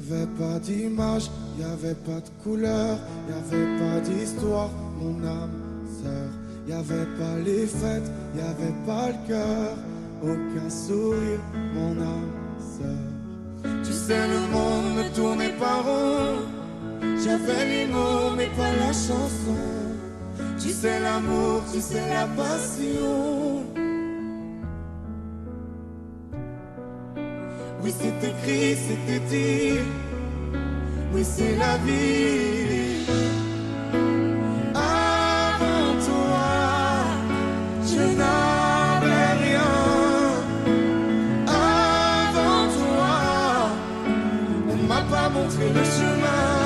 Y'avait pas d'image, y'avait pas de couleur, y'avait pas d'histoire, mon âme sœur. Y'avait pas les fêtes, y'avait pas le cœur, aucun sourire, mon âme sœur. Tu sais, le monde ne tournait pas rond. J'avais les mots, mais pas la chanson. Tu sais l'amour, tu sais la passion. Oui, c'est écrit, c'était dit. Oui, c'est la vie. Avant toi, je n'avais rien. Avant toi, on m'a pas montré le chemin.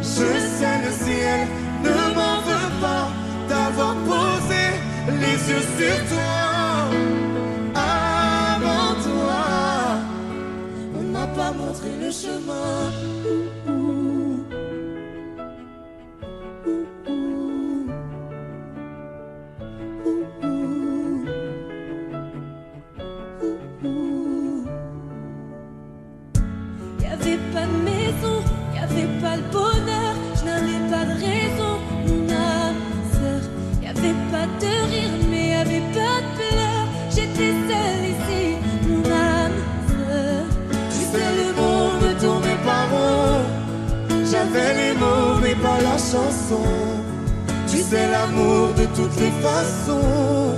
Je sais, le ciel ne m'en veut pas d'avoir posé les yeux sur toi. Avant toi, on m'a pas montré le chemin. Y'avait pas de maison, y'avait pas le bonheur, je n'avais pas de raison, mon âme sœur. Y'avait pas de rire, mais y'avait pas de pleurs. J'étais seule ici, mon âme sœur. Tu sais, le monde ne tournait pas rond. J'avais les mots, mais pas la chanson. Tu sais, l'amour de toutes les façons.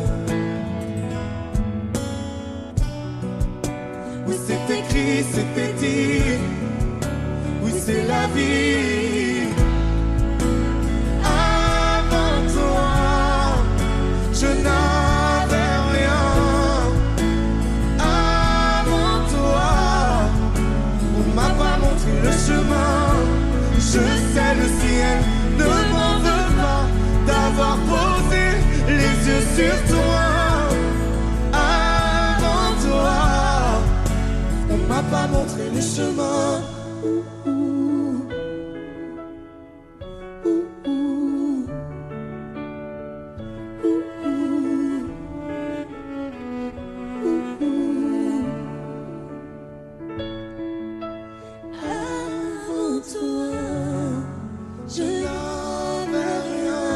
Oui, c'est écrit, c'était dit. Oui, c'est la vie. Avant toi, je n'avais rien. Avant toi, on m'a pas montré le chemin. Je sais, le ciel ne m'en veut pas d'avoir posé les yeux sur toi. Avant toi, on m'a pas montré le chemin. Avant toi, je n'avais rien.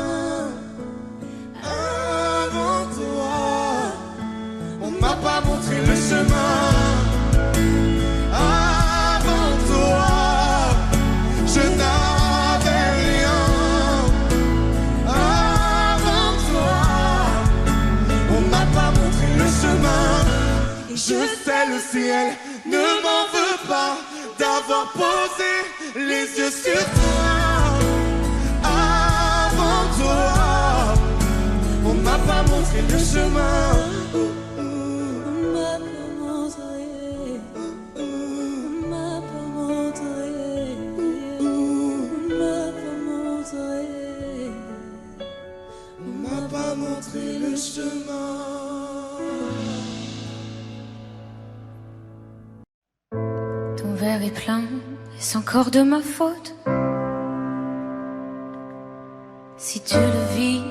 Avant toi, on m'a pas montré le chemin. Avant toi, je n'avais rien. Avant toi, on m'a pas montré le chemin. Je sais, le ciel ne m'en veut pas d'avoir posé les yeux sur toi. Avant toi, on m'a pas montré le chemin. on m'a pas montré, on m'a pas montré, on m'a pas montré, On m'a pas montré le chemin. Ton verre est plein, est-ce encore de ma faute? Si tu le vides,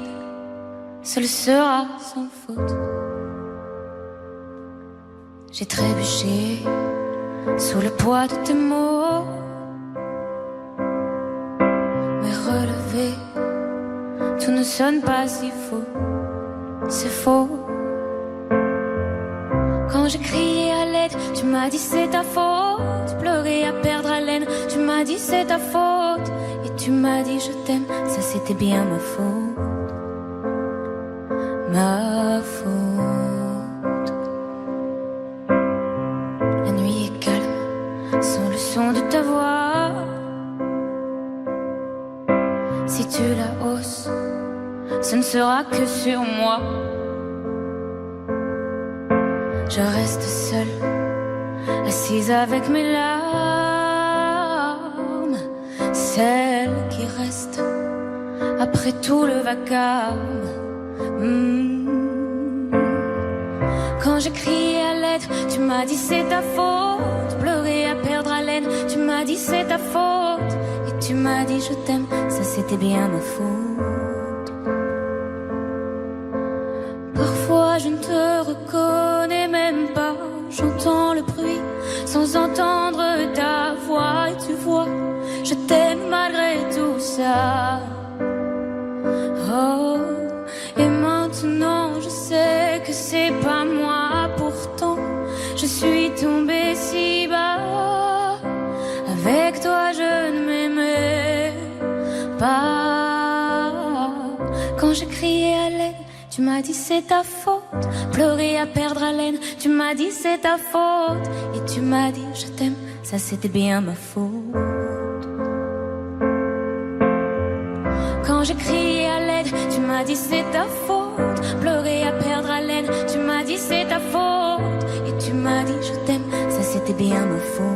seul sera sans faute. J'ai trébuché sous le poids de tes mots, mais relevé, tout ne sonne pas si faux. C'est faux. Quand j'ai crié à l'aide, tu m'as dit c'est ta faute. Pleurer à perdre haleine, tu m'as dit c'est ta faute. Et tu m'as dit je t'aime, ça c'était bien ma faute. Ma faute. La nuit est calme, sans le son de ta voix. Si tu la hausses, ce ne sera que sur moi. Je reste seule, assise avec mes larmes, celles qui restent après tout le vacarme. Quand j'ai crié à l'aide, tu m'as dit c'est ta faute. Pleurer à perdre haleine, tu m'as dit c'est ta faute. Et tu m'as dit je t'aime, ça c'était bien ma faute. Parfois je ne te reconnais même pas. J'entends le bruit sans entendre ta voix. Et tu ça. Oh, et maintenant je sais que c'est pas moi. Pourtant, je suis tombée si bas. Avec toi, je ne m'aimais pas. Quand je criais à l'aide, tu m'as dit c'est ta faute. Pleurer à perdre haleine, tu m'as dit c'est ta faute. Et tu m'as dit je t'aime, ça c'était bien ma faute. Quand je criais à l'aide, tu m'as dit c'est ta faute. Pleurer à perdre haleine, tu m'as dit c'est ta faute. Et tu m'as dit je t'aime, ça c'était bien ma faute.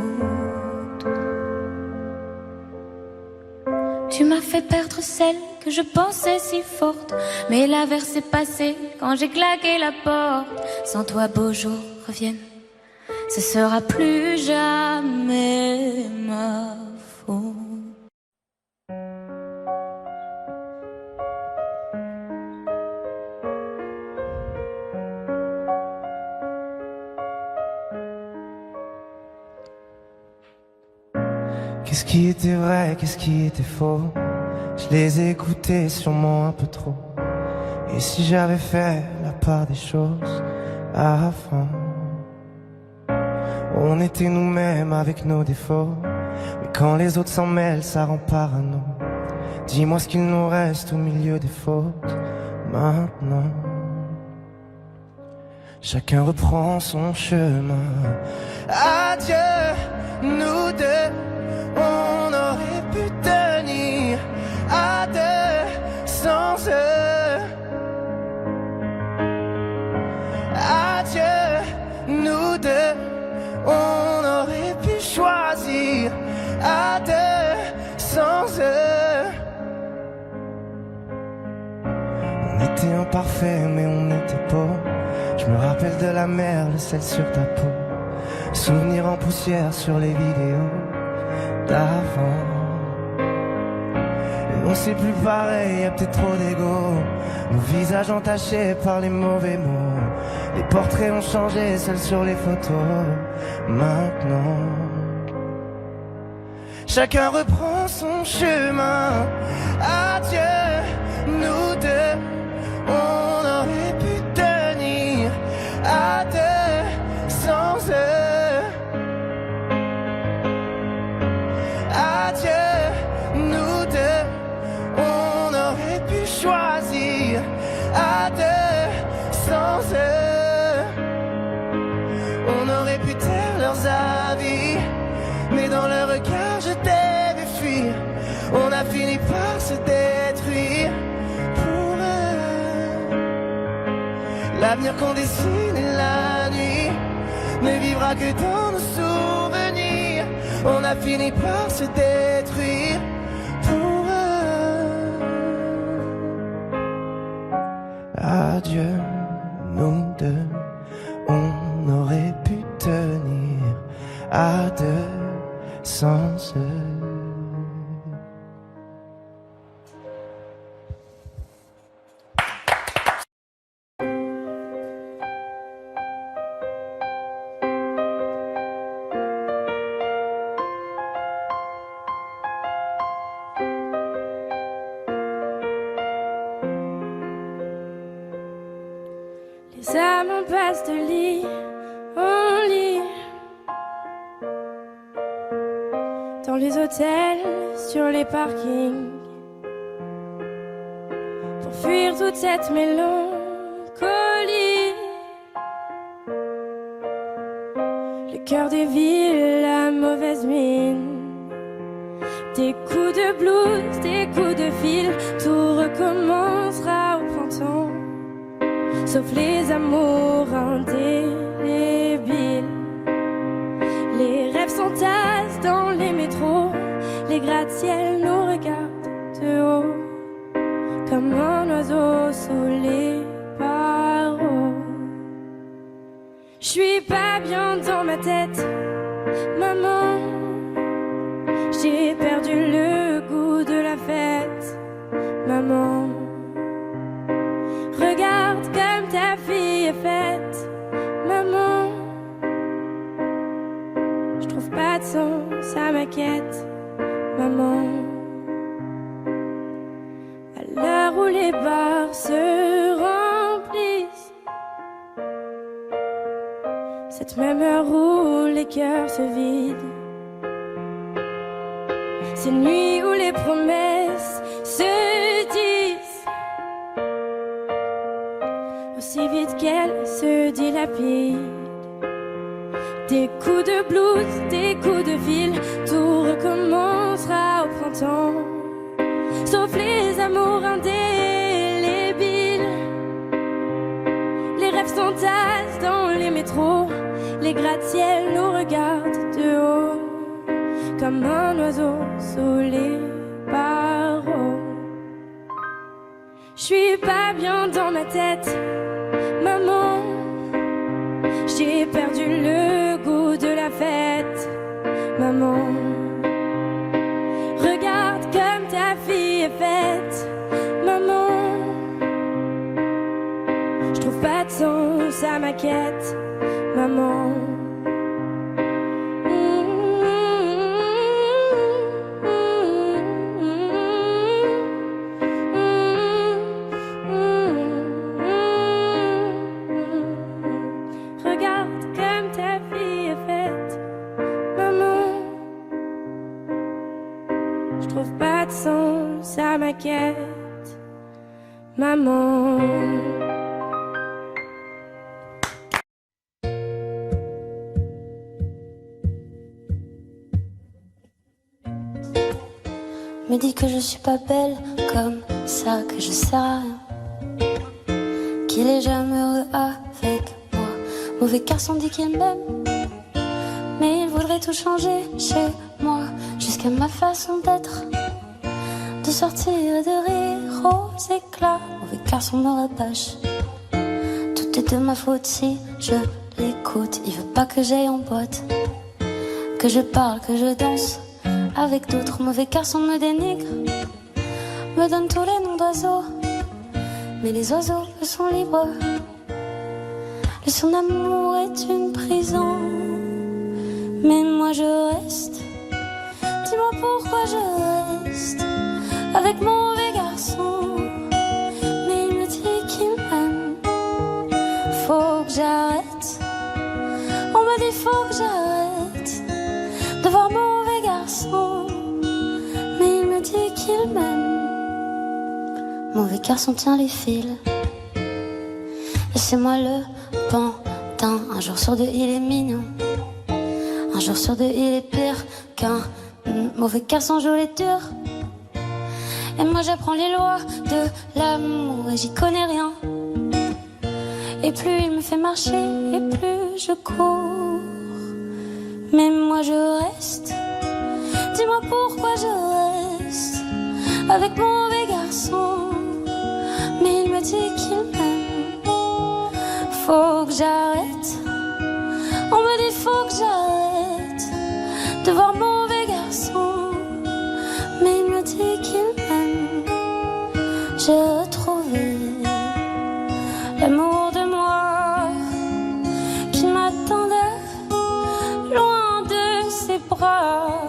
Tu m'as fait perdre celle que je pensais si forte, mais l'averse est passée quand j'ai claqué la porte. Sans toi beaux jours reviennent, ce sera plus jamais ma faute. Qu'est-ce qui était vrai, qu'est-ce qui était faux? Je les ai écoutés sûrement un peu trop. Et si j'avais fait la part des choses avant, on était nous-mêmes avec nos défauts. Mais quand les autres s'en mêlent, ça rend parano. Dis-moi ce qu'il nous reste au milieu des fautes maintenant. Chacun reprend son chemin. Adieu, nous deux. On aurait pu tenir à deux sans eux. Adieu, nous deux. On aurait pu choisir à deux sans eux. On était imparfaits mais on était beaux. Je me rappelle de la mer, le sel sur ta peau. Souvenirs en poussière sur les vidéos d'avant. Et on sait plus pareil, y'a peut-être trop d'ego. Nos visages entachés par les mauvais mots. Les portraits ont changé, seuls sur les photos. Maintenant, chacun reprend son chemin. Adieu, nous deux. On aurait pu tenir à deux sans eux. Adieu, nous deux. On aurait pu choisir à deux sans eux. On aurait pu taire leurs avis, mais dans leur regard je t'ai vu fuir. On a fini par se détruire pour eux. L'avenir qu'on dessine et la nuit ne vivra que dans nos souvenirs. On a fini par se détruire pour eux. Adieu, nous deux. On aurait pu tenir à deux sans eux. Les âmes passent de lit en lit, dans les hôtels, sur les parkings, pour fuir toute cette mélancolie. Le cœur des villes, la mauvaise mine, des coups de blues, des coups de fil, tout recommencera au printemps. Sauf les amours indélébiles. Les rêves s'entassent dans les métros. Les gratte-ciels nous regardent de haut, comme un oiseau sous les barreaux. J'suis pas bien dans ma tête, maman. J'ai perdu le goût de la fête, maman. Regarde comme ta fille est faite, maman. Je trouve pas de sens, ça m'inquiète, maman. où les bars se remplissent, cette même heure où les cœurs se vident, ces nuits où les promesses se disent aussi vite qu'elles se dilapident. Des coups de blues, des coups de ville, tout recommencera au printemps, sauf les amours indélébiles. Les rêves s'entassent dans les métros, les gratte-ciels nous regardent de haut, comme un oiseau sous les barreaux. J'suis pas bien dans ma tête, maman. J'ai perdu le goût de la fête, maman. Regarde comme ta fille est faite, maman. Je trouve pas de sens à ma quête, maman. À ma quête, maman. Me dit que je suis pas belle comme ça, que je sers à rien, qu'il est jamais heureux avec moi. Mauvais garçon dit qu'il m'aime, mais il voudrait tout changer chez moi, jusqu'à ma façon d'être, de sortir et de rire aux éclats. Mauvais garçon me rabâche, tout est de ma faute si je l'écoute. Il veut pas que j'aille en boîte, que je parle, que je danse avec d'autres. Mauvais garçon me dénigre, me donne tous les noms d'oiseaux, mais les oiseaux eux sont libres. Le son d'amour est une prison, mais moi je reste. Dis-moi pourquoi je reste avec mon mauvais garçon, mais il me dit qu'il m'aime. Faut que j'arrête, on me dit faut que j'arrête de voir mon mauvais garçon, mais il me dit qu'il m'aime. Mauvais garçon tient les fils, et c'est moi le pantin. Un jour sur deux il est mignon, un jour sur deux il est pire qu'un mauvais garçon joue les durs. Et moi j'apprends les lois de l'amour et j'y connais rien. Et plus il me fait marcher et plus je cours, mais moi je reste. Dis-moi pourquoi je reste avec mon mauvais garçon, mais il me dit qu'il m'aime. Faut que j'arrête, on me dit faut que j'arrête de voir mon mauvais garçon, mais il me dit qu'il m'aime. J'ai retrouvé l'amour de moi qui m'attendait loin de ses bras.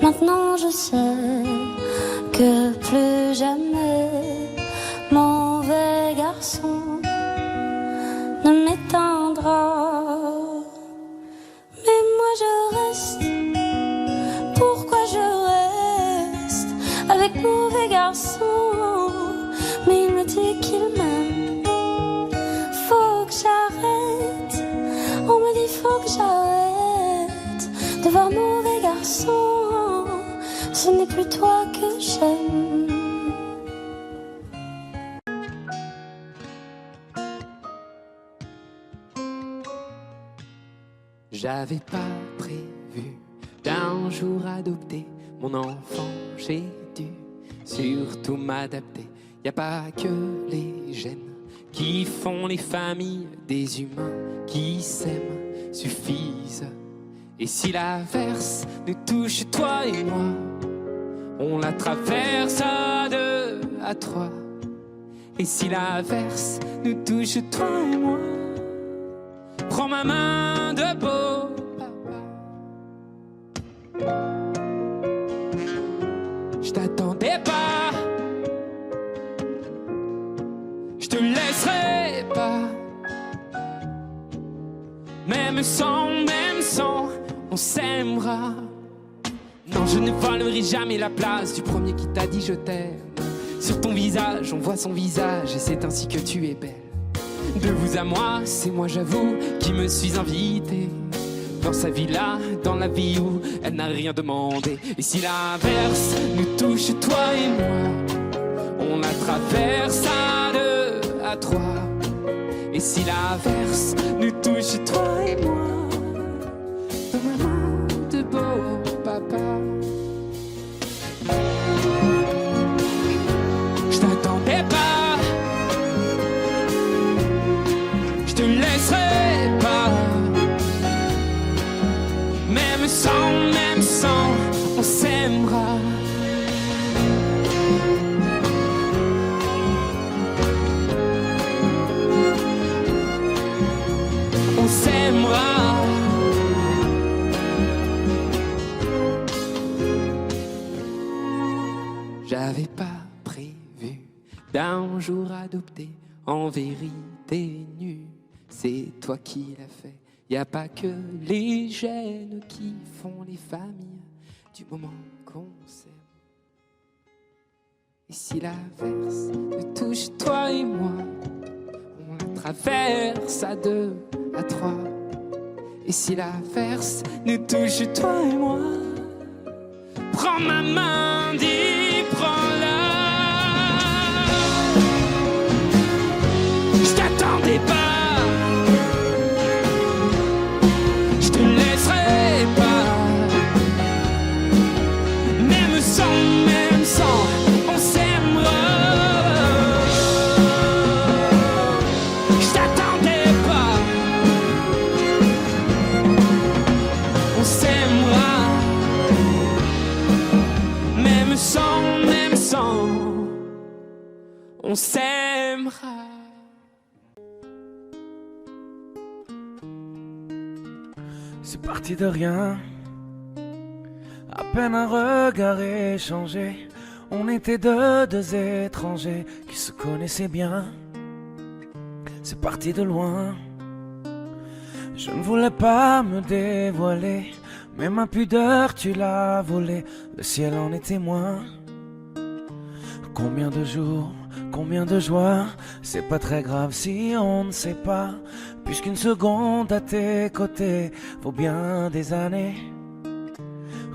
Maintenant je sais que plus jamais mon mauvais garçon ne m'éteindra. Mais moi je reste, pourquoi je reste avec mon mauvais garçon, mais il me dit qu'il m'aime. Faut que j'arrête, on me dit faut que j'arrête de voir mon mauvais garçon, ce n'est plus toi que j'aime. J'avais pas prévu d'un jour adopter mon enfant, j'ai dû surtout m'adapter. Y a pas que les gènes qui font les familles, des humains qui s'aiment suffisent. Et si l'averse nous touche, toi et moi, on la traverse à deux, à trois. Et si l'averse nous touche, toi et moi, prends ma main de beau papa. Je t'attendais pas, Même sans, on s'aimera. Non, je ne volerai jamais la place du premier qui t'a dit je t'aime. Sur ton visage, on voit son visage et c'est ainsi que tu es belle. De vous à moi, c'est moi j'avoue qui me suis invité dans sa villa, dans la vie où elle n'a rien demandé. Et si l'averse nous touche, toi et moi, on la traverse à deux, à trois. Et si l'averse nous touche, toi et moi, de maman, de beau papa. Je t'attendais pas, je te laisserai pas. Même sans, on s'aimera. On s'aimera. J'avais pas prévu d'un jour adopter, en vérité nu. C'est toi qui l'as fait. Y a pas que les gènes qui font les familles du moment qu'on s'aime. Et si l'averse te touche, toi et moi, on la traverse à deux, à trois. Et si l'averse nous touche, toi et moi, prends ma main, dis, prends-la. Je t'attendais pas. Même sans, on s'aimera. Je t'attendais pas. On s'aimera. Même sans, on s'aimera. C'est parti de rien. À peine un regard échangé, on était deux étrangers qui se connaissaient bien. C'est parti de loin. Je ne voulais pas me dévoiler, mais ma pudeur tu l'as volée, le ciel en est témoin. Combien de jours, combien de joies, c'est pas très grave si on ne sait pas, puisqu'une seconde à tes côtés vaut bien des années.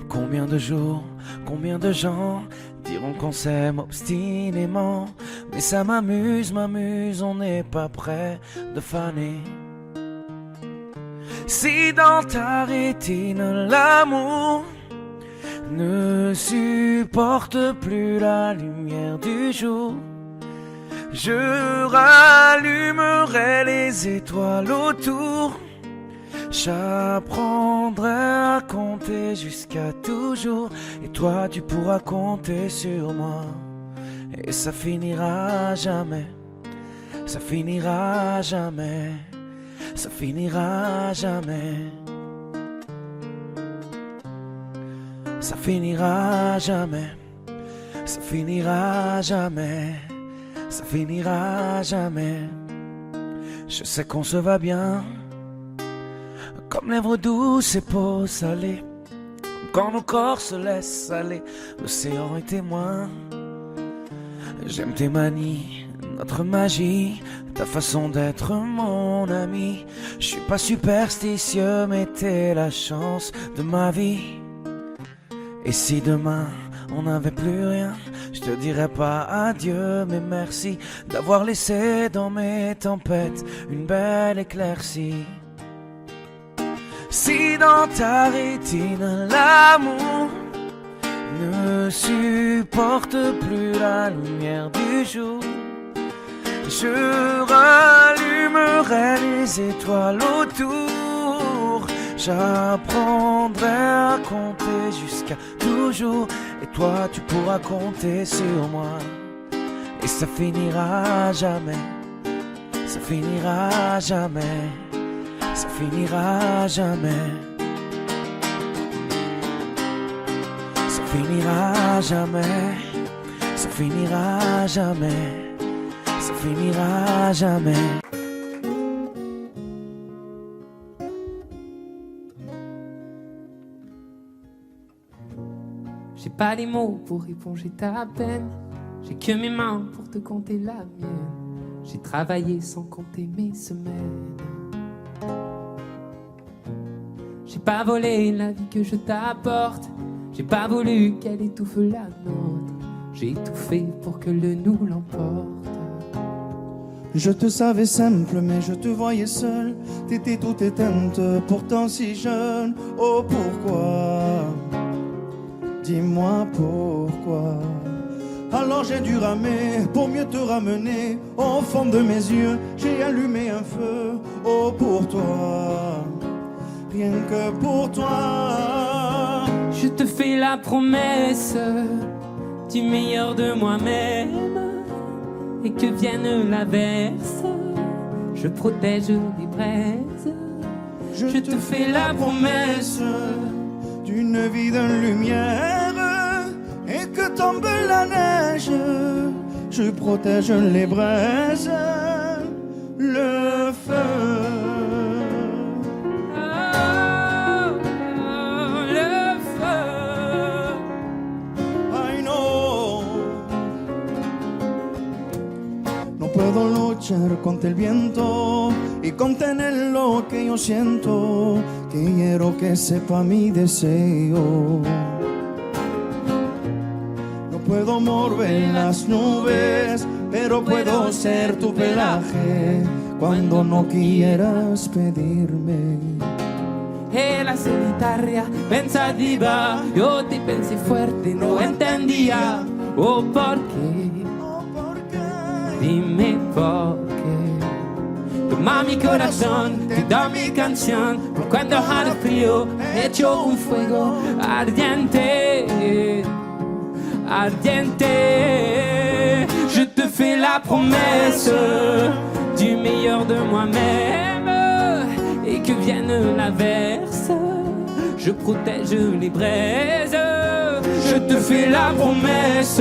Combien de jours, combien de gens diront qu'on s'aime obstinément, mais ça m'amuse, on n'est pas prêt de faner. Si dans ta rétine l'amour ne supporte plus la lumière du jour, je rallumerai les étoiles autour. J'apprendrai à compter jusqu'à toujours, et toi tu pourras compter sur moi. Et ça finira jamais, ça finira jamais, ça finira jamais. Ça finira jamais, ça finira jamais, ça finira jamais. Je sais qu'on se va bien, comme lèvres douces et peau salée, comme quand nos corps se laissent aller, l'océan est témoin. J'aime tes manies, notre magie, ta façon d'être mon ami. Je suis pas superstitieux, mais t'es la chance de ma vie. Et si demain on n'avait plus rien, je te dirais pas adieu, mais merci d'avoir laissé dans mes tempêtes une belle éclaircie. Si dans ta rétine l'amour ne supporte plus la lumière du jour, je rallumerai les étoiles autour. J'apprendrai à compter jusqu'à toujours, et toi tu pourras compter sur moi. Et ça finira jamais, ça finira jamais, ça finira jamais, ça finira jamais, ça finira jamais, ça finira jamais. pas les mots pour éponger ta peine. J'ai que mes mains pour te compter la mienne. J'ai travaillé sans compter mes semaines. J'ai pas volé la vie que je t'apporte. J'ai pas voulu qu'elle étouffe la nôtre. J'ai tout fait pour que le nous l'emporte. Je te savais simple, mais je te voyais seule. T'étais toute éteinte, pourtant si jeune. Oh pourquoi? Dis-moi pourquoi. Alors j'ai dû ramer pour mieux te ramener. Au fond de mes yeux, j'ai allumé un feu. Oh pour toi, rien que pour toi. Je te fais la promesse du meilleur de moi-même. Et que vienne l'averse, je protège les braises. Je te fais la promesse d'une vie de lumière. Et que tombe la neige, je protège les braises, le feu. Le feu. I know. No puedo luchar contra el viento y contener lo que yo siento. Quiero que sepa mi deseo. No puedo mover las nubes, pero puedo ser tu pelaje cuando no quieras pedirme. E la solitaria pensativa, yo te pensé fuerte, no entendía. Oh, ¿por qué? Dime por qué. Toma mi corazón, te da mi canción. Por cuando haga frío, hecho un fuego ardiente. Ardiente. Je te fais la promesse du meilleur de moi-même. Et que vienne l'averse, je protège les braises. Je te fais la promesse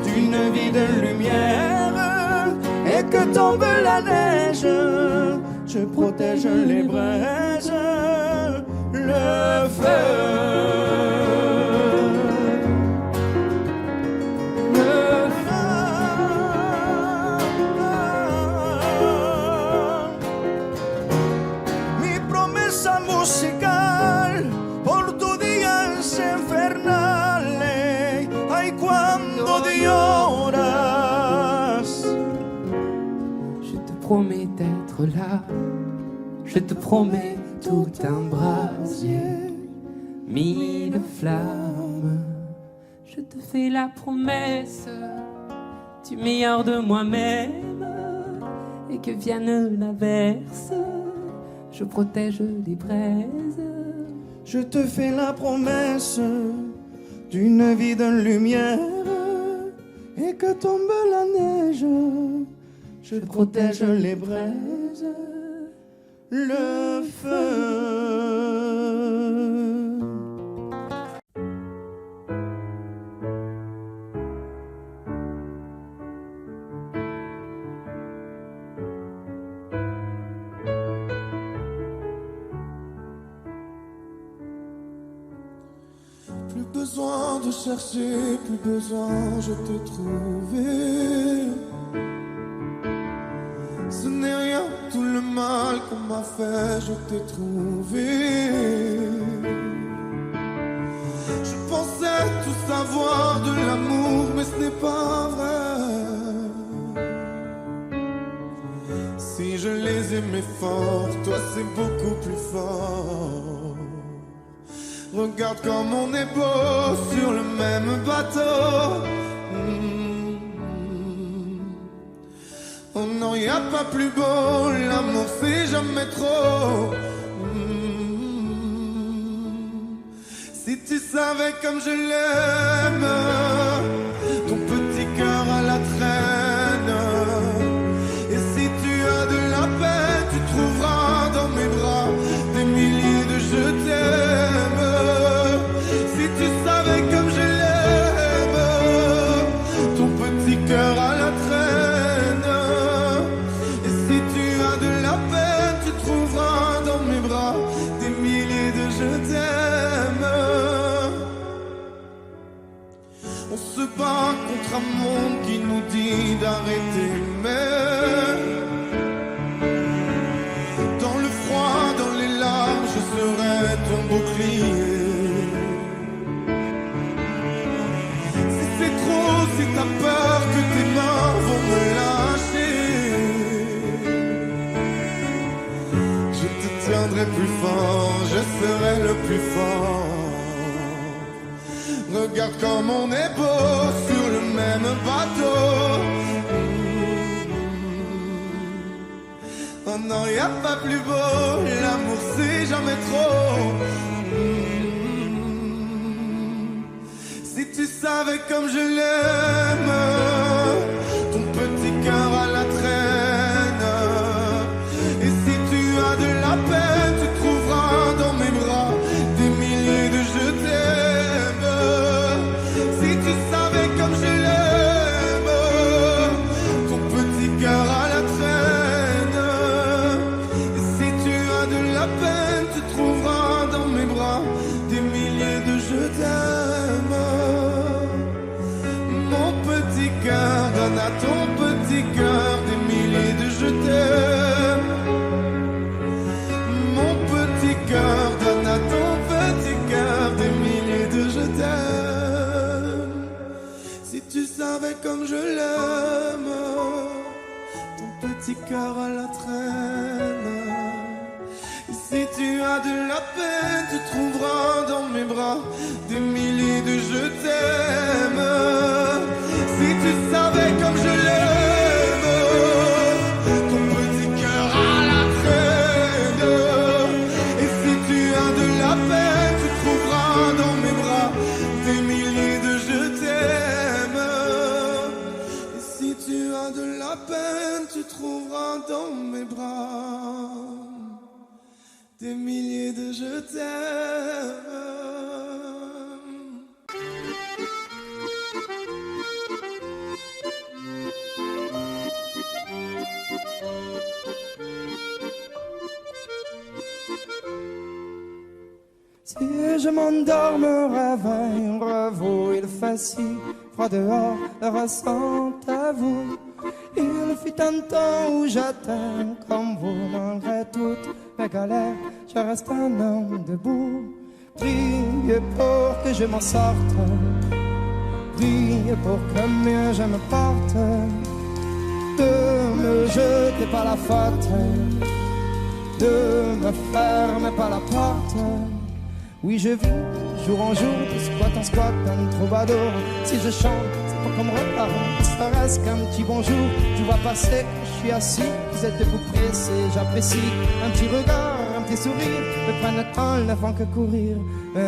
d'une vie de lumière. Et que tombe la neige, je protège les braises, le feu. Musical por tu días infernales. Ay, cuando lloras. Je te promets d'être là. Je te promets tout un brasier, mille flammes. Je te fais la promesse du meilleur de moi-même. Et que vienne l'averse, je protège les braises. Je te fais la promesse d'une vie de lumière. Et que tombe la neige, je protège les braises, le feu. Plus besoin de chercher, plus besoin, je t'ai trouvé. Ce n'est rien, tout le mal qu'on m'a fait, je t'ai trouvé. Je pensais tout savoir de l'amour, mais ce n'est pas vrai. Si je les aimais fort, toi c'est beaucoup plus fort. Regarde comme on est beau sur le même bateau. Oh non, y a pas plus beau, l'amour c'est jamais trop. Si tu savais comme je l'aime, ton petit cœur à la traîne. Et si tu as de la peine, tu trouveras dans mes bras des milliers de je t'aime. Si tu savais comme je l'aime, ton petit cœur à la traîne. Et si tu as de la peine, tu trouveras dans mes bras des milliers de je t'aime. tiendrai plus fort, je serai le plus fort. Regarde comme on est beau sur le même bateau. Oh non, y a pas plus beau, l'amour c'est jamais trop. Si tu savais comme je l'aime, ton petit cœur à la traîne. Et si tu as de la peine, tu trouveras dans mes bras des milliers de je t'aime. Si tu savais comme je l'aime, ton petit cœur à la traîne. Et si tu as de la peine, tu trouveras dans mes bras des milliers de je t'aime. Mon petit cœur, donne à ton petit cœur des milliers de je t'aime. Mon petit cœur, donne à ton petit cœur des milliers de je t'aime. Si tu savais comme je l'aime, ton petit cœur à la traîne. Et si tu as de la peine, tu trouveras dans mes bras des milliers de je t'aime. Si tu savais comme je l'aime, ton petit cœur à la traîne. Et si tu as de la peine, tu trouveras dans mes bras des milliers de je t'aime. Et si tu as de la peine, tu trouveras dans mes bras des milliers de je t'aime. Si je m'endors, me réveille, revoue, il fait si froid dehors, le ressentez-vous? Il fut un temps où j'étais comme vous, malgré toutes mes galères, je reste un homme debout. Priez pour que je m'en sorte, priez pour que mieux je me porte. Ne me jetez pas la faute, ne me fermez pas la porte. Oui, je vis jour en jour, de squat en squat, un troubadour. Si je chante, c'est pas comme repart, ça reste qu'un petit bonjour. Tu vois passer, je suis assis, vous êtes debout pressé, j'apprécie. Un petit regard, un petit sourire, me prennent le temps, ne font que courir.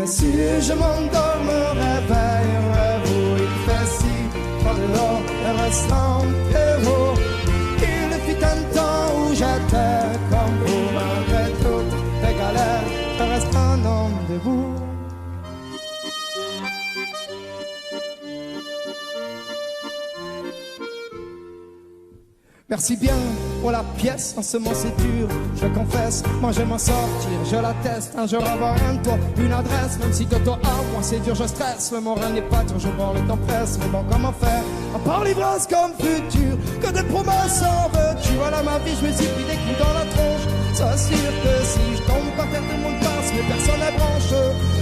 Si je m'endors, me réveille, vous, il fait si froid dehors, le ressentez-vous? Il fut un temps où j'étais comme vous, malgré toutes les galères, je reste un homme debout. Merci bien pour la pièce, en ce moment c'est dur, je confesse, moi je m'en sortir, je l'atteste, un jour avoir un toit, une adresse, même si de toi à moi c'est dur, je stresse, le moral n'est pas toujours bon, le temps presse, mais bon comment faire, à part l'ivresse comme futur, que des promesses en veux-tu, voilà ma vie, je me suis pris des coups dans la tronche, c'est sûr que si je tombe par terre, tout le monde passe, mais personne n'est branche,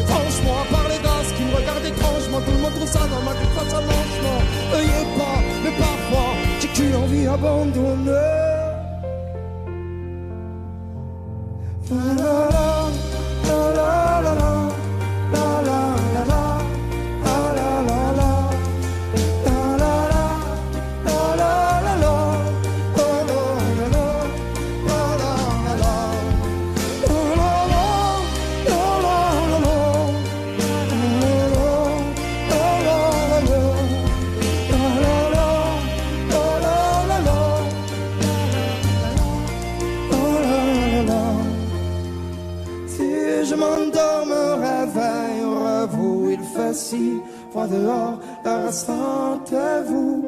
franchement, à part les gosses qui me regardent étrangement, tout le monde trouve ça normal, qu'il fasse un manchement, veuillez pas, mais parfois, j'ai qu'une envie abandonnée. La la la la la la la la la la la la la la. Si froid dehors, ressentez-vous?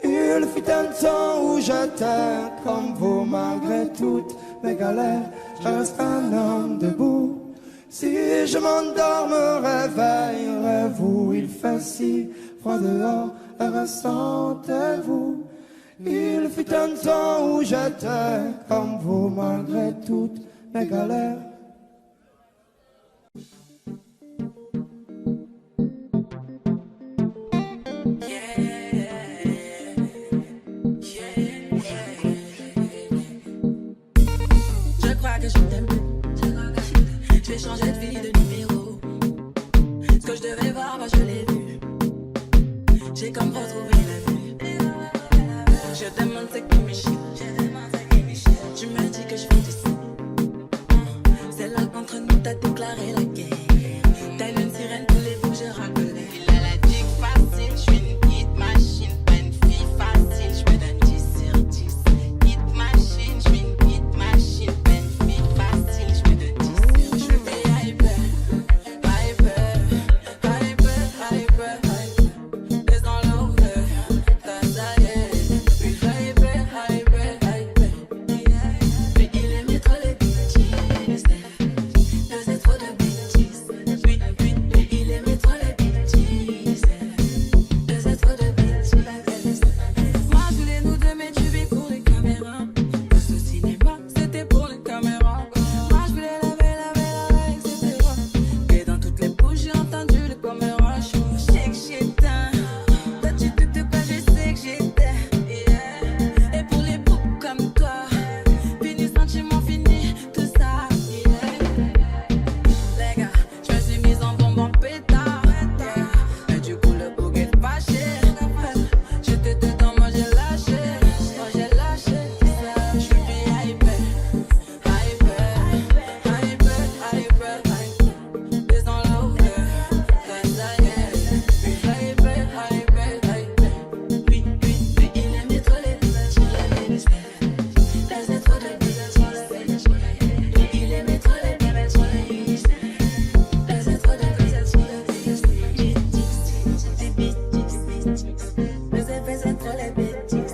Il fut un temps où j'étais comme vous, malgré toutes mes galères, je reste un homme debout. Si je m'endors, me réveillerez-vous? Il fait si froid dehors, ressentez-vous? Il fut un temps où j'étais comme vous, malgré toutes mes galères. Je crois que je t'aime plus. J'ai changé de vie, de numéro. Ce que je devais voir, bah je l'ai vu. J'ai comme retrouvé la vue. Je demande c'est qui mes chiens. Tu me dis que je fais du sang. C'est là qu'entre nous t'as déclaré la guerre. T'as une sirène, tous les bouts je rappelais. Il a la dick facile, je suis une hit machine, pas une fille facile, je me donne 10 sur 10. Hit machine, je suis une hit machine, pas une fille facile, je me donne 10 sur 10. Je suis hyper, hyper, hyper, hyper, hyper. Descends l'over, t'as ça y est. Je suis hyper, hyper, hyper. Mais il aimait trop les bêtises. Faisait trop de bêtises. Mais il aimait trop les bêtises. Faisait trop de bêtises. Moi je voulais nous deux, mais tu vis pour les caméras. Parce au cinéma, c'était pour les caméras. Moi je voulais laver, etc. Et dans toutes les bouches, j'ai entendu le caméra chaud. Je sais que j'éteins. Toi tu te doutes pas, je sais que j'étais. Et pour les boucs comme toi, fini sentiment, fini tout ça. Les gars, je me suis mise en bombe en pétard. Et du coup le bouc est fâché. J'étais dedans, moi j'ai lâché. Je suis hyper, hyper, hyper, hyper, hyper. Descends l'over, ça y est. Je suis hyper, hyper, hyper. Oui, il aimait trop les bêtises. Faisait trop de bêtises. Il aimait trop les bêtises. Faisait trop de bêtises. Faisait trop les bêtises. Il aimait trop les bêtises.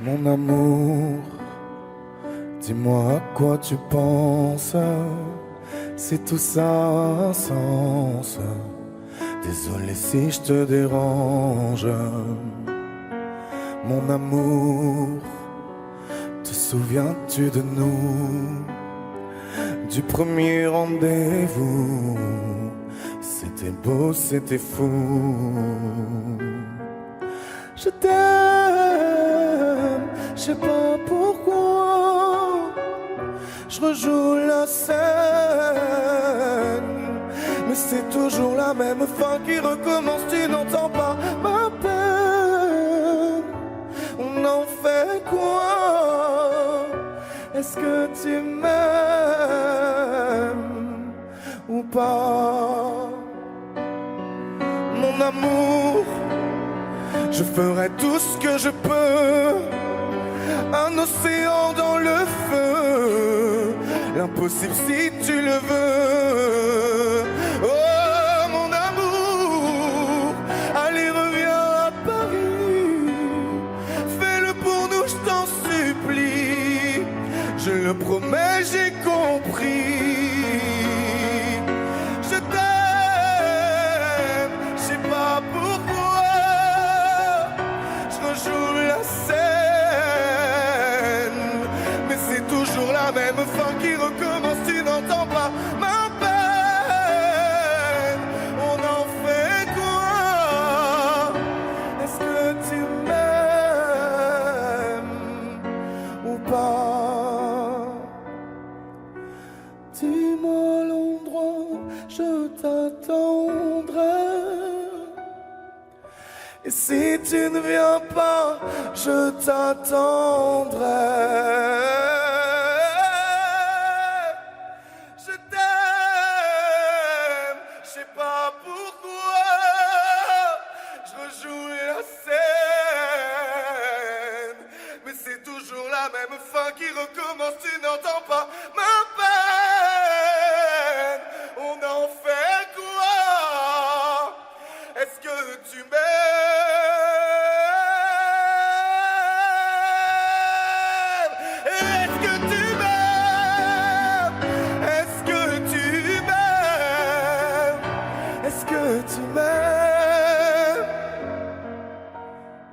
Mon amour, dis-moi à quoi tu penses, si tout ça a un sens. Désolé si je te dérange. Mon amour, te souviens-tu de nous, du premier rendez-vous? C'était beau, c'était fou. Je t'aime, je sais pas pourquoi. Je rejoue la scène, mais c'est toujours la même fin qui recommence. Tu n'entends pas ma peine. On en fait quoi? Est-ce que tu m'aimes ou pas? Mon amour, je ferai tout ce que je peux. Un océan dans le feu, l'impossible si tu le veux. Oh mon amour, allez reviens à Paris. Fais-le pour nous, je t'en supplie. Je le promets, j'ai compris. Je t'aime, je sais pas pourquoi. Je rejoue la scène, mais c'est toujours la même fin qui recommence. Tu n'entends pas ma peine. On en fait quoi? Est-ce que tu m'aimes ou pas? Dis-moi l'endroit, je t'attendrai. Et si tu ne viens pas, je t'attendrai. Je t'aime, je sais pas pourquoi. Je rejoue la scène, mais c'est toujours la même fin qui recommence. Tu n'entends pas ma peine. On en fait quoi? Est-ce que tu m'aimes? Est-ce que tu m'aimes? Est-ce que tu m'aimes? Est-ce que tu m'aimes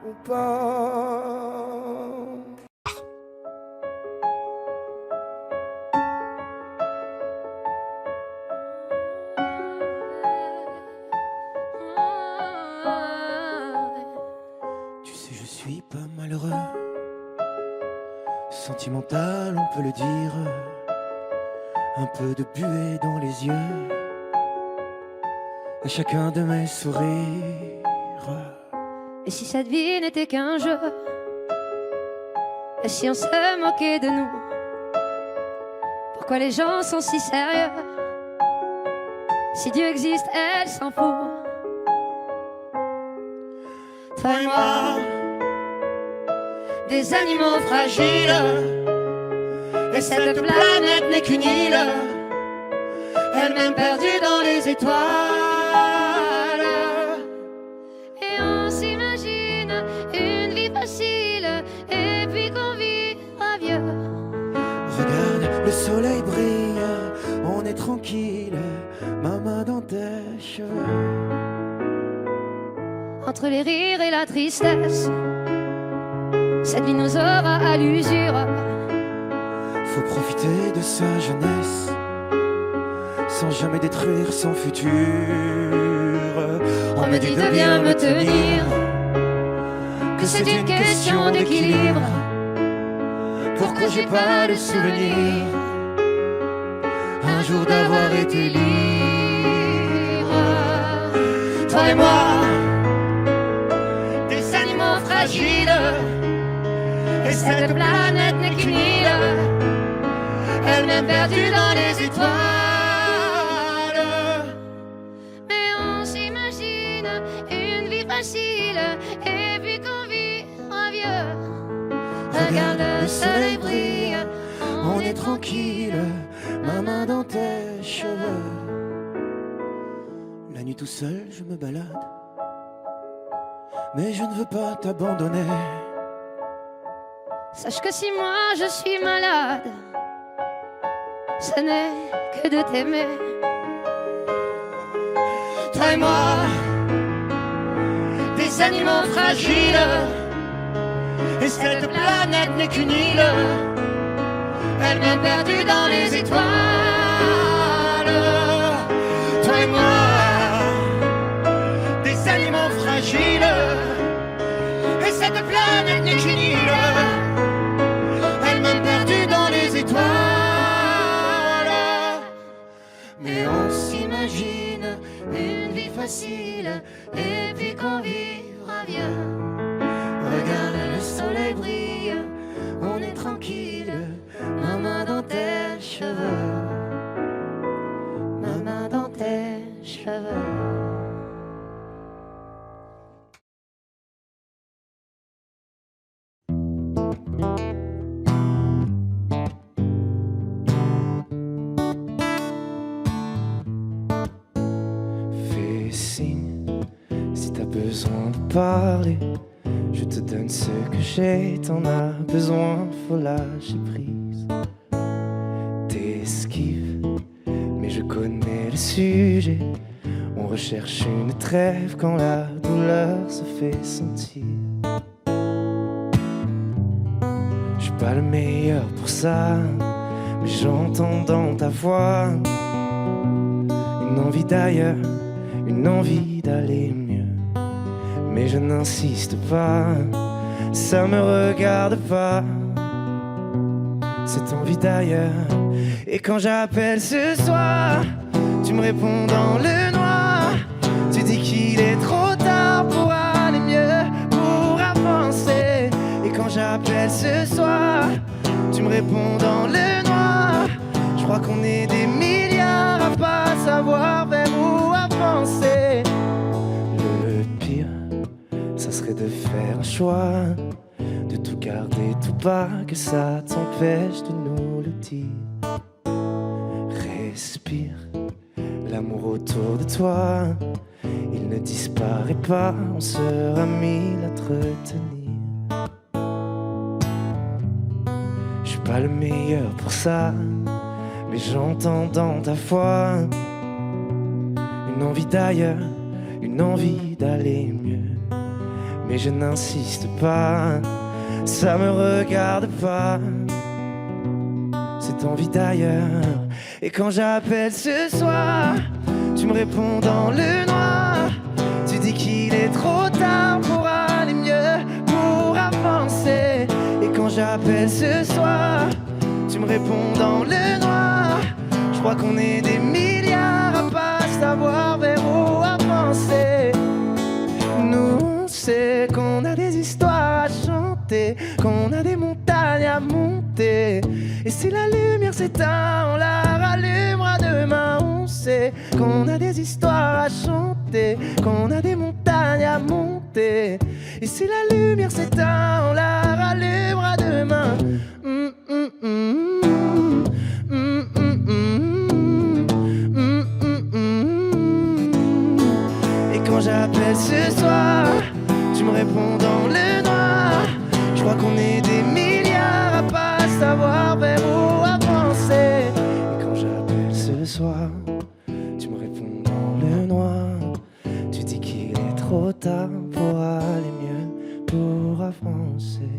ou pas? Tu sais, je suis pas malheureux. Sentimental, on peut le dire. Un peu de buée dans les yeux. À chacun de mes sourires. Et si cette vie n'était qu'un jeu? Et si on se moquait de nous? Pourquoi les gens sont si sérieux? Si Dieu existe, elle s'en fout. Toi et moi, des animaux fragiles, et cette planète n'est qu'une île, elle-même perdue dans les étoiles. Et on s'imagine une vie facile, et puis qu'on vivra vieux. Regarde, le soleil brille, on est tranquille, ma main dans tes cheveux. Entre les rires et la tristesse, cette vie nous aura à l'usure. Faut profiter de sa jeunesse, sans jamais détruire son futur. On me dit de bien me tenir, que c'est une question d'équilibre. Pourquoi j'ai pas le souvenir un jour d'avoir été libre? Toi et moi, des animaux fragiles, et cette planète n'est qu'une île, elle-même perdue dans les étoiles. Mais on s'imagine une vie facile, et puis qu'on vivra vieux. Regarde, le soleil brille, On est tranquille, ma main dans tes cheveux. La nuit tout seul, je me balade, mais je ne veux pas t'abandonner. sache que si moi je suis malade, ce n'est que de t'aimer. Toi et moi, des animaux fragiles, et cette planète n'est qu'une île, elle-même perdue dans les étoiles. Toi et moi, des animaux fragiles, et cette planète n'est qu'une île, elle-même perdue dans les étoiles. Mais on s'imagine une vie facile, et puis qu'on vivra bien. Regarde, le soleil brille, on est tranquille, ma main dans tes cheveux, ma main dans tes cheveux. Fais signe si t'as besoin de parler. Je te donne ce que j'ai, t'en as besoin, faut lâcher prise. j'esquive, mais je connais le sujet. On recherche une trêve quand la douleur se fait sentir. Je suis pas le meilleur pour ça, mais j'entends dans ta voix une envie d'ailleurs, une envie d'aller mieux. Mais je n'insiste pas, ça me regarde pas, cette envie d'ailleurs. Et quand j'appelle ce soir, tu me réponds dans le noir. Tu dis qu'il est trop tard pour aller mieux, pour avancer. Et quand j'appelle ce soir, tu me réponds dans le noir. Je crois qu'on est des milliards à pas savoir vers où avancer. Le pire, ça serait de faire un choix, de tout garder, tout pas, que ça t'empêche de nous le dire. Respire, l'amour autour de toi, il ne disparaît pas, on sera mille à te retenir. Je suis pas le meilleur pour ça, mais j'entends dans ta voix une envie d'ailleurs, une envie d'aller mieux. Mais je n'insiste pas, ça me regarde pas, cette envie d'ailleurs. Et quand j'appelle ce soir, tu me réponds dans le noir. Tu dis qu'il est trop tard pour aller mieux, pour avancer. Et quand j'appelle ce soir, tu me réponds dans le noir. Je crois qu'on est des milliards à pas savoir vers où avancer. Nous, on sait qu'on a des histoires à chanter, qu'on a des montagnes à monter. Et si la lumière s'éteint, on la rallumera demain. On sait qu'on a des histoires à chanter, qu'on a des montagnes à monter. Et si la lumière s'éteint, on la rallumera demain. Et quand j'appelle ce soir, tu me réponds dans le noir. Je crois qu'on est des milliards à pas savoir vers où avancer. Et quand j'appelle ce soir, tu me réponds dans le noir. Tu dis qu'il est trop tard pour aller mieux, pour avancer.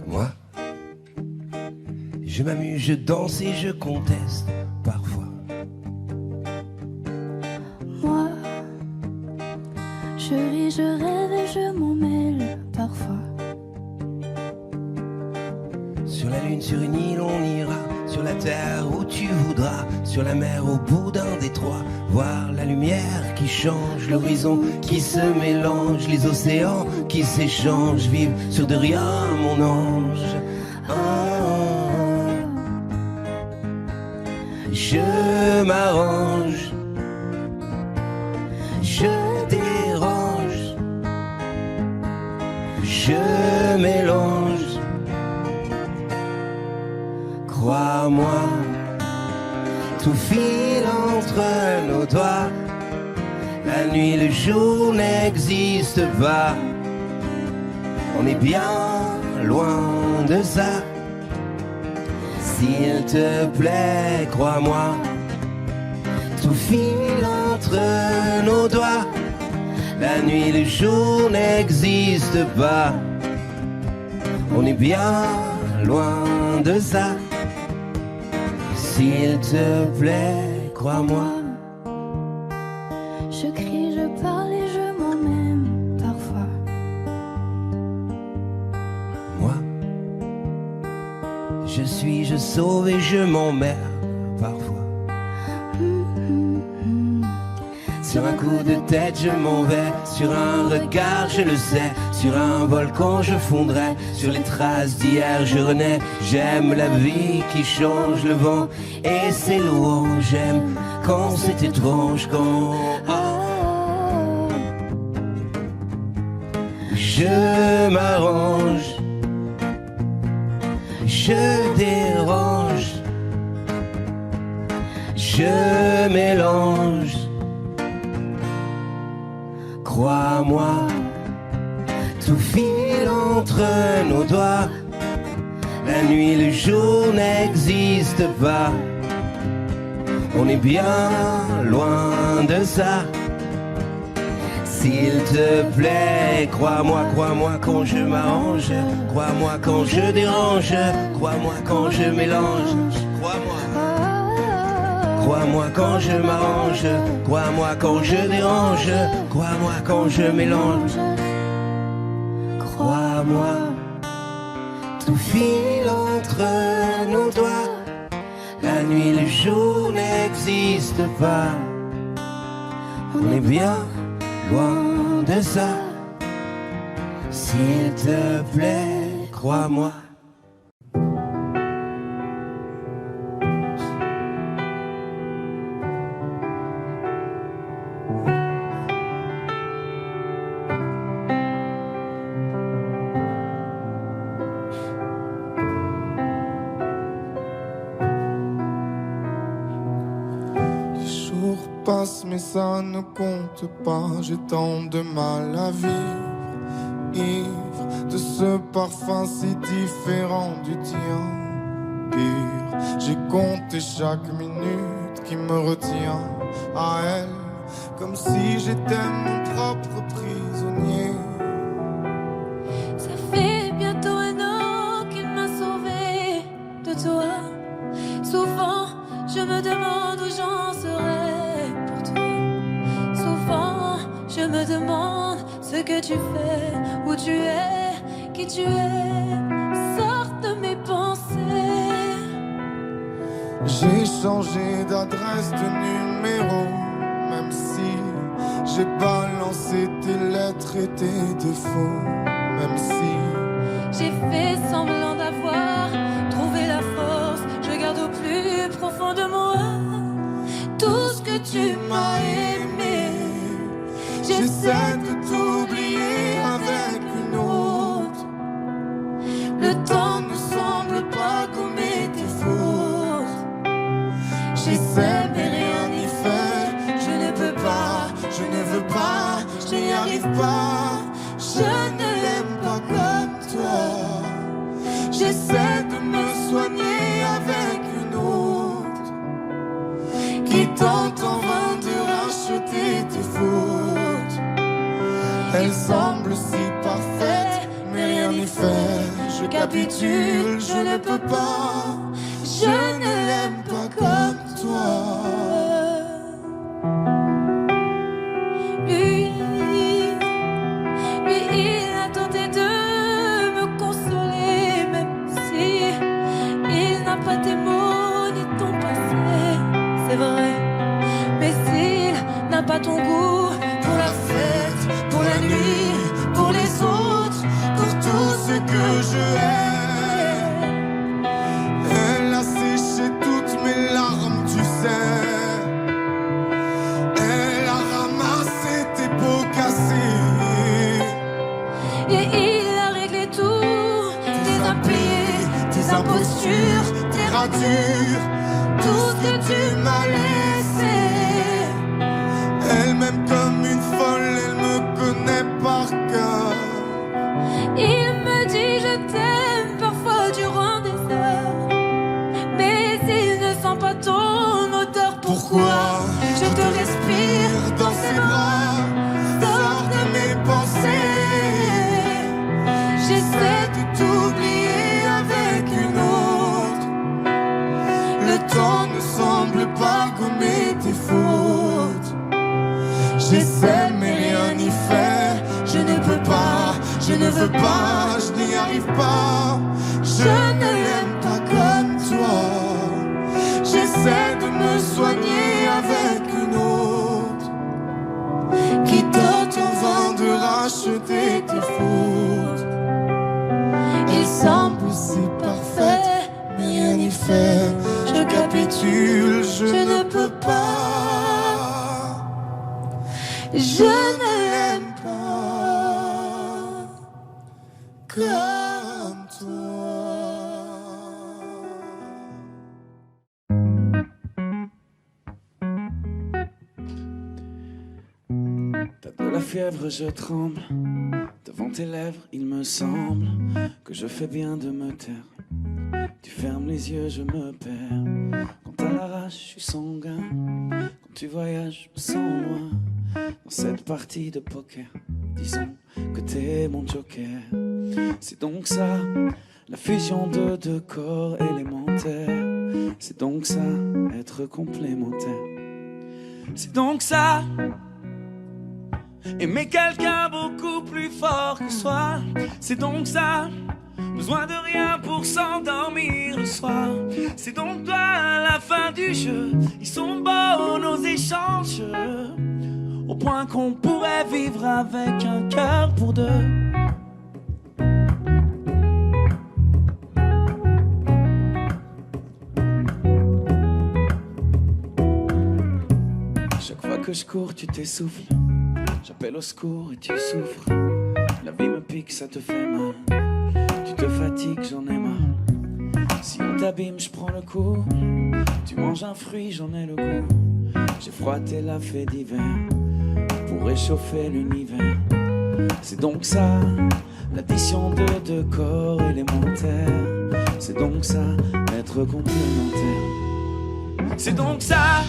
Moi, je m'amuse, je danse et je conteste parfois. Moi, je ris, je rêve et je m'en mêle parfois. Sur la lune, sur une île, on ira. Sur la terre où tu voudras. Sur la mer, au bout d'un détroit. Voir la lumière qui change, l'horizon qui se mélange, les océans qui s'échangent. Vivre sur de rien, mon ange. Je m'arrange, je dérange, je mélange. Crois-moi, tout file entre nos doigts. La nuit, le jour n'existe pas. On est bien loin de ça. S'il te plaît, crois-moi, tout file entre nos doigts. La nuit, le jour n'existe pas. On est bien loin de ça. S'il te plaît, crois-moi. Je crie, je parle et je m'emmène parfois. Moi, je suis, je sauve et je m'emmerde parfois. Sur un coup de tête je m'en vais, sur un regard je le sais, sur un volcan je fondrai, sur les traces d'hier je renais. J'aime la vie qui change le vent et ses louanges. J'aime quand c'est étrange, quand je m'arrange, je dérange, je mélange. Crois-moi, tout file entre nos doigts. La nuit, le jour n'existe pas. On est bien loin de ça. S'il te plaît, crois-moi quand je m'arrange. Crois-moi quand je dérange. Crois-moi quand je mélange. Crois-moi quand je m'arrange. Crois-moi quand je dérange. Crois-moi quand je mélange. Crois-moi, tout file entre nos doigts. La nuit, le jour n'existe pas. On est bien loin de ça. S'il te plaît, crois-moi. Mais ça ne compte pas, j'ai tant de mal à vivre, ivre de ce parfum si différent du tien. Pire, j'ai compté chaque minute qui me retient à elle, comme si j'étais mon propre prisonnier. Ça fait bientôt un an qu'il m'a sauvé de toi. Souvent, je me demande où j'en serais. Je me demande ce que tu fais, où tu es, qui tu es. Sors de mes pensées. J'ai changé d'adresse, de numéro, même si j'ai balancé tes lettres et tes défauts. Même si j'ai fait semblant d'avoir trouvé la force, je garde au plus profond de moi tout ce que tu m'as aimé. J'essaie de t'oublier avec une autre. Le temps ne semble pas gommer tes fautes. J'essaie mais rien n'y fait. Je ne peux pas, je ne veux pas, je n'y arrive pas. Je ne l'aime pas comme toi. J'essaie de me soigner avec une autre qui tente en vain de racheter tes fautes. Elle semble si parfaite, mais rien n'y fait. Je capitule, je ne peux pas. Je ne l'aime pas comme toi. Lui, il a tenté de me consoler, même si il n'a pas tes mots ni ton passé. C'est vrai, mais s'il n'a pas ton goût pour la fête, pour la nuit, pour les autres, pour tout ce que je hais. Elle a séché toutes mes larmes, tu sais. Elle a ramassé tes peaux cassées. Et il a réglé tout, tes impayés, tes impostures, tes ratures, tout ce que tu m'as laissé. Elle m'aime comme une folle, elle me connaît par cœur. Il me dit je t'aime parfois durant des heures, mais il ne sent pas ton odeur. Pourquoi je te respire dans ses bras? Sors de mes pensées. J'essaie de t'oublier avec une autre. Le temps ne semble pas gommer tes fautes. J'essaie mais rien n'y fait. Je ne peux pas, je ne veux pas, je n'y arrive pas. Je ne l'aime pas comme toi. J'essaie de me soigner avec une autre qui tente en vain de racheter tes fautes. Il semble si parfait, mais rien n'y fait. Je capitule, je ne peux pas. Je ne l'aime pas comme toi. T'as de la fièvre, je tremble. Devant tes lèvres, il me semble que je fais bien de me taire. Tu fermes les yeux, je me perds. Quand à l'arrache, je suis sanguin. Quand tu voyages, je me sens loin. Dans cette partie de poker, disons que t'es mon joker. C'est donc ça, la fusion de deux corps élémentaires. C'est donc ça, être complémentaire. C'est donc ça, aimer quelqu'un beaucoup plus fort que soi. C'est donc ça, besoin de rien pour s'endormir le soir. C'est donc toi à la fin du jeu. Ils sont beaux nos échanges, au point qu'on pourrait vivre avec un cœur pour deux. Chaque fois que je cours, tu t'essouffles. J'appelle au secours et tu souffres. La vie me pique, ça te fait mal. Tu te fatigues, j'en ai marre. Si on t'abîme, je prends le coup. Tu manges un fruit, j'en ai le goût. J'ai froid, la fait d'hiver pour réchauffer l'univers. C'est donc ça, l'addition de deux corps élémentaires. C'est donc ça, être complémentaire. C'est donc ça,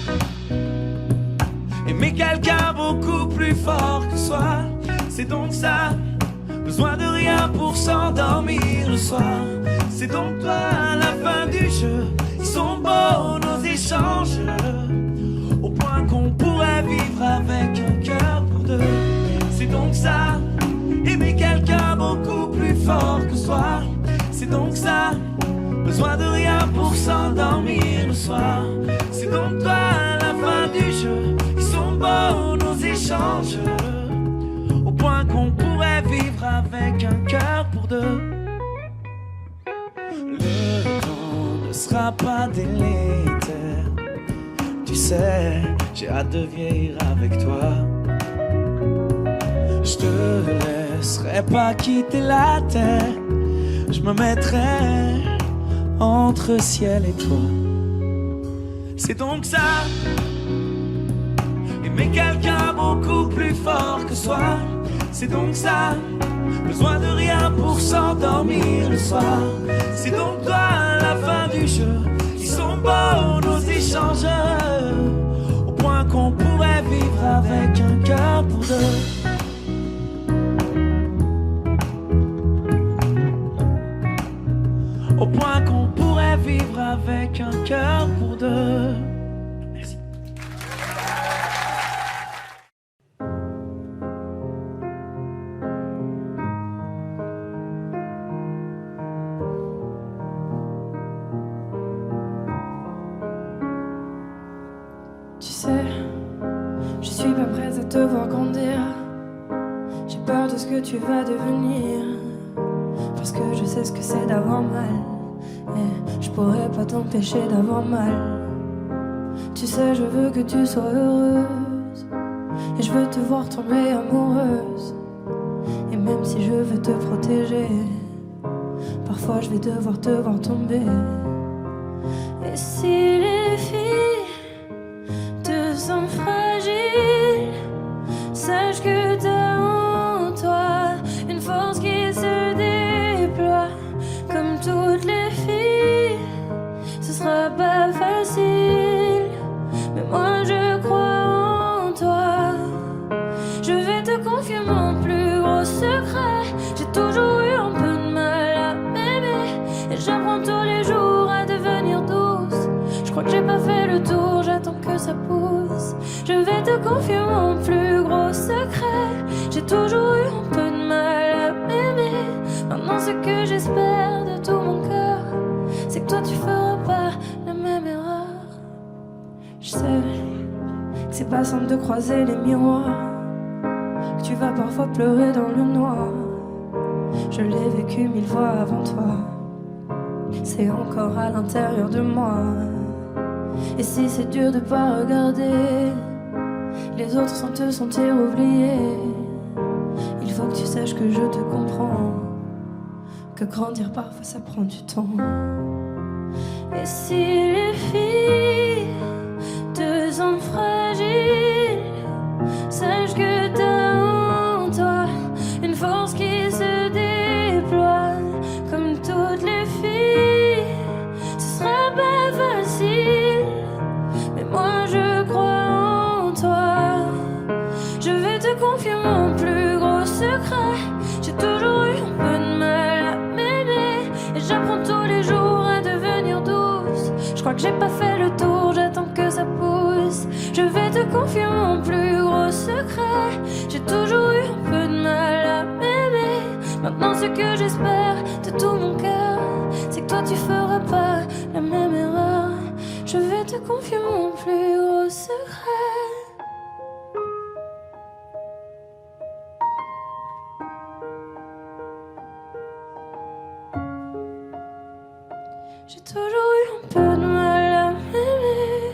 aimer quelqu'un beaucoup plus fort que soi. C'est donc ça, besoin de rien pour s'endormir le soir. C'est donc toi à la fin du jeu. Ils sont beaux nos échanges, au point qu'on pourrait vivre avec un cœur pour deux. C'est donc ça, aimer quelqu'un beaucoup plus fort que soi. C'est donc ça, besoin de rien pour s'endormir le soir. C'est donc toi à la fin du jeu. Ils sont beaux nos échanges, au point qu'on pourrait vivre avec un cœur pour deux. Le temps ne sera pas délétère. Tu sais, j'ai hâte de vieillir avec toi. Je te laisserai pas quitter la terre. Je me mettrai entre ciel et toi. C'est donc ça, aimer quelqu'un beaucoup plus fort que soi. C'est donc ça, besoin de rien pour s'endormir le soir. C'est donc toi à la fin du jeu. Ils sont beaux nos échanges, au point qu'on pourrait vivre avec un cœur pour deux. Au point qu'on pourrait vivre avec un cœur pour deux. Merci. Tu sais, je suis pas prête à te voir grandir. J'ai peur de ce que tu vas devenir, parce que je sais ce que c'est d'avoir mal. Et je pourrais pas t'empêcher d'avoir mal. Tu sais, je veux que tu sois heureuse, et je veux te voir tomber amoureuse. Et même si je veux te protéger, parfois je vais devoir te voir tomber. Et si les filles te sentent fragiles, sache que t'as en toi une force qui se déploie. Comme toutes les filles, ce sera pas facile, mais moi je crois en toi. Je vais te confier mon plus gros secret. J'ai toujours eu un peu de mal à m'aimer, et j'apprends tous les jours à devenir douce. Je crois que j'ai pas fait le tour, j'attends que ça pousse. Je vais te confier mon plus gros secret. J'ai toujours eu un peu de mal à m'aimer. Maintenant ce que j'espère de tout mon cœur, c'est que toi tu feras pas la même erreur. Je sais que c'est pas simple de croiser les miroirs, que tu vas parfois pleurer dans le noir. Je l'ai vécu 1000 fois avant toi, c'est encore à l'intérieur de moi. Et si c'est dur de pas regarder les autres sans te sentir oublié, il faut que tu saches que je te comprends, que grandir parfois ça prend du temps. Et si les filles te sentent fragile, sache que t'as en toi une force qui se déploie. Comme toutes les filles, crois que j'ai pas fait le tour, j'attends que ça pousse. Je vais te confier mon plus gros secret. J'ai toujours eu un peu de mal à m'aimer. Maintenant ce que j'espère de tout mon cœur, c'est que toi tu feras pas la même erreur. Je vais te confier mon plus gros secret. J'ai toujours eu un peu de mal à m'aimer.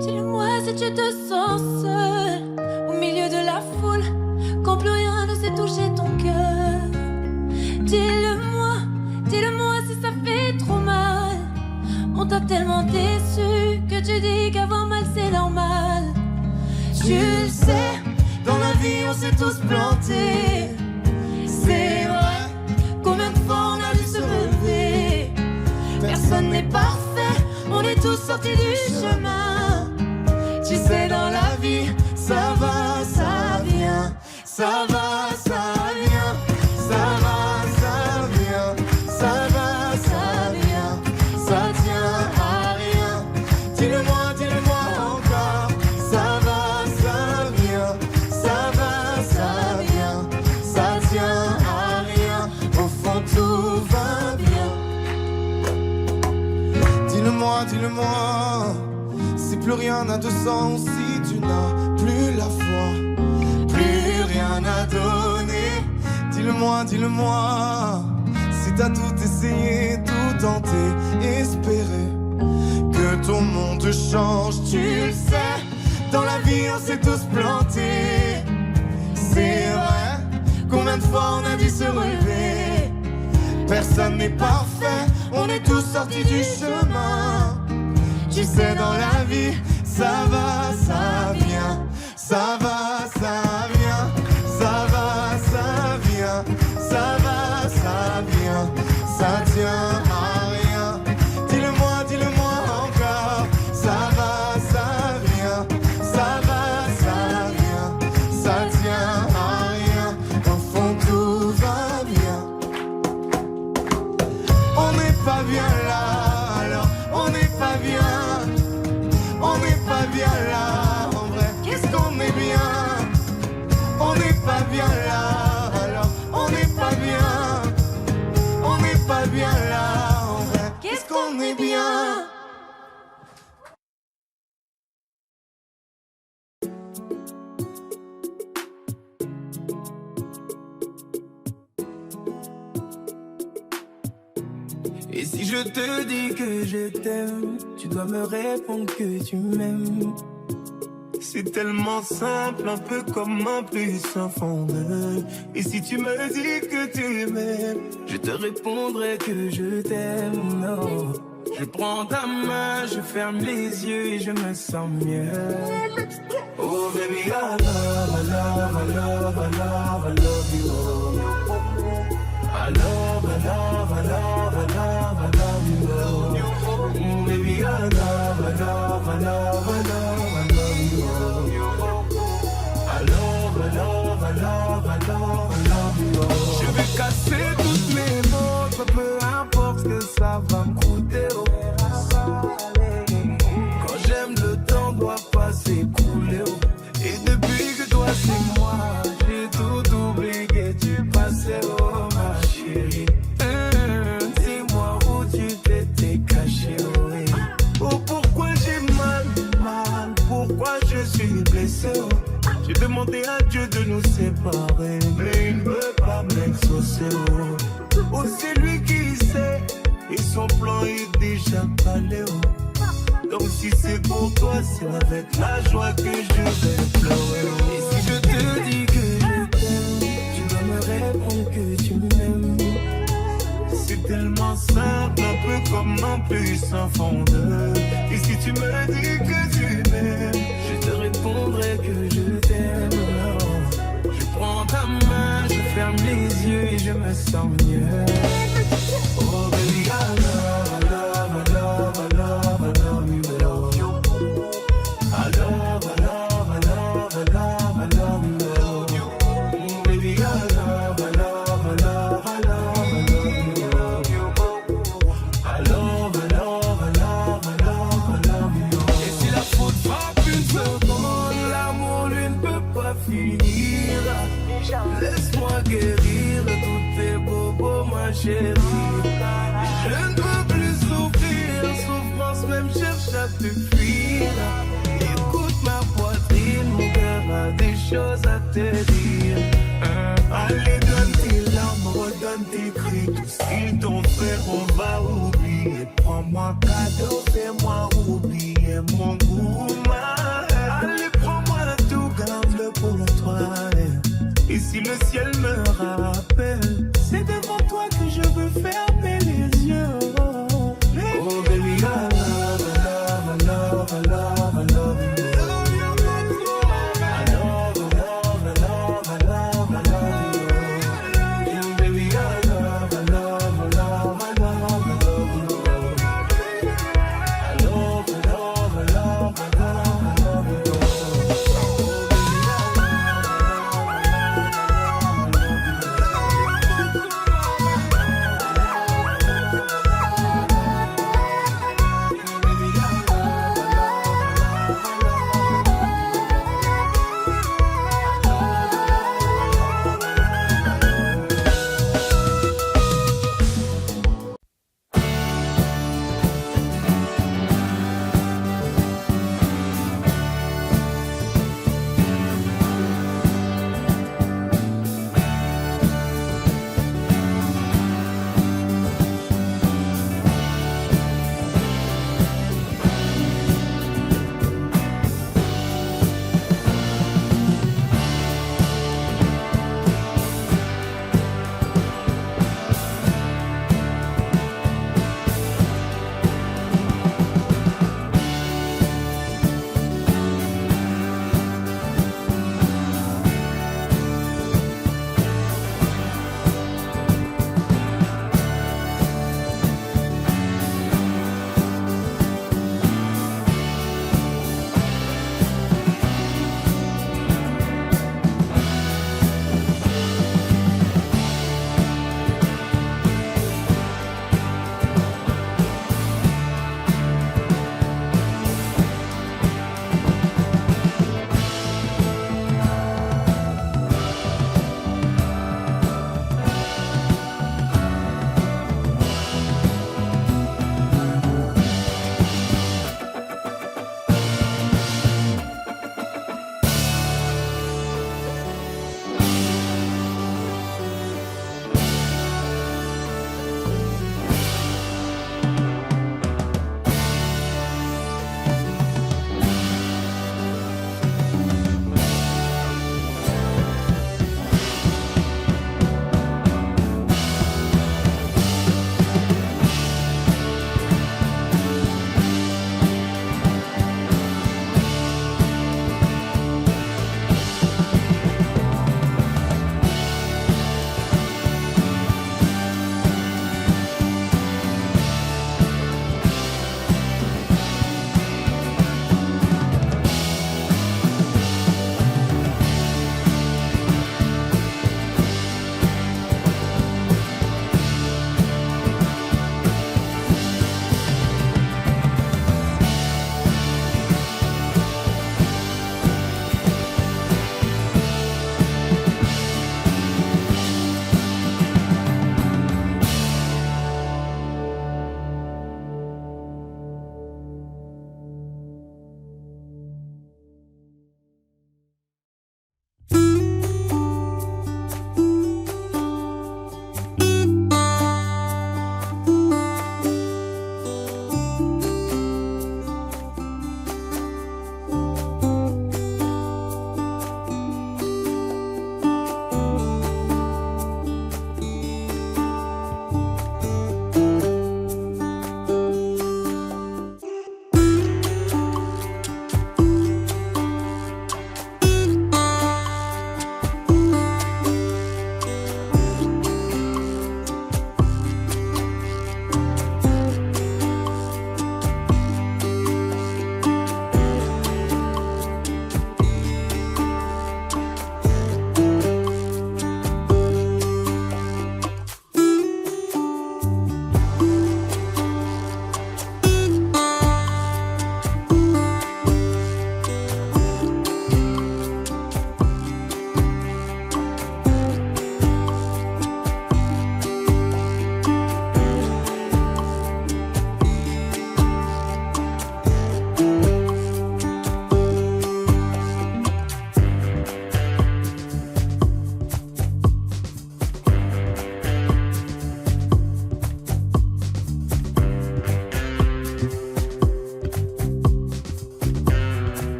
Dis-le-moi si tu te sens seul au milieu de la foule, quand plus rien ne sait toucher ton cœur. Dis-le-moi, dis-le-moi si ça fait trop mal. On t'a tellement déçu que tu dis qu'avoir mal c'est normal. Tu le sais, dans la vie on s'est tous plantés. C'est vrai, combien de fois on a dû se relever. Personne n'est parfait, on est tous sortis du chemin. Tu sais, dans la vie, ça va, ça vient. Ça va, ça vient. Ça va, ça vient. Ça va, ça vient. Ça tient à rien. Dis-le-moi encore. Ça va, ça vient. Ça va, ça vient. Ça tient à rien. Au fond, tout va bien. Dis-le-moi, si plus rien n'a de sens, si tu n'as plus la foi, plus rien à donner. Dis-le-moi, si t'as tout essayé, tout tenté, espéré que ton monde change. Tu le sais, dans la vie on s'est tous plantés. C'est vrai, combien de fois on a dû se relever. Personne n'est parfait, on est tous sortis du chemin. Tu sais, dans la vie, ça va, ça vient. Ça va, ça vient. Ça va, ça vient. Ça va, ça vient. Ça tient à rien. Dis-le-moi encore. Ça va, ça vient. Ça va, ça vient. Ça tient à rien. Au fond, tout va bien. On n'est pas bien là, alors on n'est pas bien. On n'est pas bien là, en vrai, qu'est-ce qu'on est bien. On n'est pas bien là, alors on n'est pas bien. On n'est pas bien là, en vrai, qu'est-ce qu'on est bien. Et si je te dis que je t'aime, tu dois me répondre que tu m'aimes. C'est tellement simple, un peu comme un plus fondeur. Et si tu me dis que tu m'aimes, je te répondrai que je t'aime. Non, je prends ta main, je ferme les yeux et je me sens mieux. Oh baby, I love, I love, I love, I love, I love you. I love, I love, I love, I love, I love you. Oh baby, I love, I love, I love, I love, I love you. I love, I love, I love, I love, I love you. Je vais casser toutes mes mots, peu importe ce que ça va me coûter. Quand j'aime, le temps doit pas s'écouler. Et depuis que toi c'est moi, j'ai tout oublié, tu passais, oh ma chérie. Dis-moi où tu t'étais caché, oui. Oh pourquoi j'ai mal, pourquoi je suis blessé, oh. J'ai demandé à Dieu de nous séparer, mais il ne veut pas m'exaucer, oh. Oh c'est lui qui sait, et son plan est déjà calé, oh. Donc si c'est pour toi, c'est avec la joie que je vais pleurer. Et si je te dis que je t'aime, tu dois me répondre que tu m'aimes. C'est tellement simple, un peu comme un puissant fondeur. Et si tu me dis que tu m'aimes, je te répondrai que je t'aime. Je prends ta main, je ferme ferme les yeux et je me sens mieux. Oh baby, I love, I love, I love, I love, I love you, I love you. I love, I love, I love, I love, I love you, I love you. Oh baby, I love, I love, I love, I love, I love you, I love you. I love, I love, I love, I love, I love you. Et si la faute frappe une seconde, l'amour lui ne peut pas finir. Laisse-moi guérir de tous tes bobos, ma chérie. Je ne peux plus souffrir, souffrance même cherche à te fuir. Écoute ma poitrine, mon cœur a des choses à te dire. Allez, donne tes larmes, redonne tes cris. Tout ce qu'ils t'ont fait, on va oublier. Prends-moi cadeau, fais-moi oublier mon goût. Allez, prends-moi tout, garde-le pour toi. Et si le ciel me rappelle